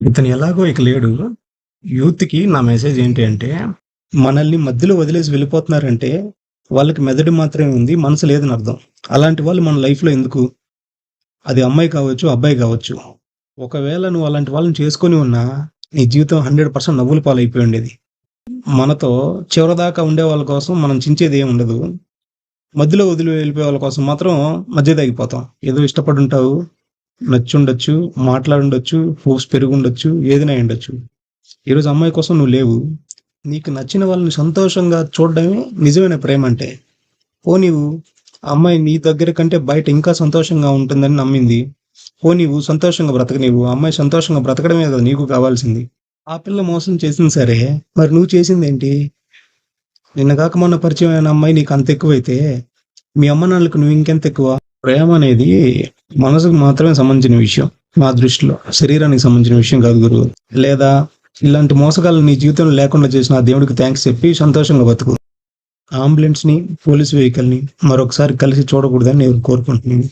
ఇతను ఎలాగో ఇక లేడు. యూత్‌కి నా మెసేజ్ ఏంటి అంటే, మనల్ని మధ్యలో వదిలేసి వెళ్ళిపోతున్నారంటే, వాళ్ళకి మెదడు మాత్రమే ఉంది. మనసు లేదని అర్థం. అలాంటి వాళ్ళు మన లైఫ్‌లో ఎందుకు? అది అమ్మాయి కావచ్చు, అబ్బాయి కావచ్చు. ఒకవేళ నువ్వు అలాంటి వాళ్ళని చేసుకొని ఉన్నా, నీ జీవితం 100% నవ్వుల పాలైపోయి ఉండేది. మనతో చివరిదాకా ఉండే వాళ్ళ కోసం మనం చించేది ఏమి ఉండదు. మధ్యలో వదిలి వెళ్ళిపోయే వాళ్ళ కోసం మాత్రం మధ్యలో ఆగిపోతాం. ఏదో ఇష్టపడుంటావు, నచ్చుండొచ్చు, మాట్లాడుండొచ్చు, హోప్స్ పెరిగుండొచ్చు, ఏదైనా అయ్యుండొచ్చు. ఈరోజు అమ్మాయి కోసం నువ్వు లేవు. నీకు నచ్చిన వాళ్ళని సంతోషంగా చూడడమే నిజమైన ప్రేమంటే. పోనీవు ఆ అమ్మాయి నీ దగ్గర కంటే బయట ఇంకా సంతోషంగా ఉంటుందని నమ్మింది. పోనీవు సంతోషంగా బ్రతకనివ్వు. ఆ అమ్మాయి సంతోషంగా బ్రతకడమే కదా నీకు కావాల్సింది. ఆ పిల్ల మోసం చేసింది సరే, మరి నువ్వు చేసిందేంటి? నిన్న కాక మొన్న పరిచయమైన అమ్మాయి నీకు అంత ఎక్కువైతే, మీ అమ్మ నాన్నలకు నువ్వు ఇంకెంత ఎక్కువ? ప్రేమ అనేది మనసుకు మాత్రమే సంబంధించిన విషయం. నా దృష్టిలో శరీరానికి సంబంధించిన విషయం కాదు గురువు. లేదా ఇలాంటి మోసగాళ్ళు నీ జీవితంలో లేకుండా చేసిన ఆ దేవుడికి థ్యాంక్స్ చెప్పి సంతోషంగా బతుకు. అంబులెన్స్‌ని, పోలీస్ వెహికల్‌ని మరొకసారి కలిసి చూడకూడదని నేను కోరుకుంటున్నాను.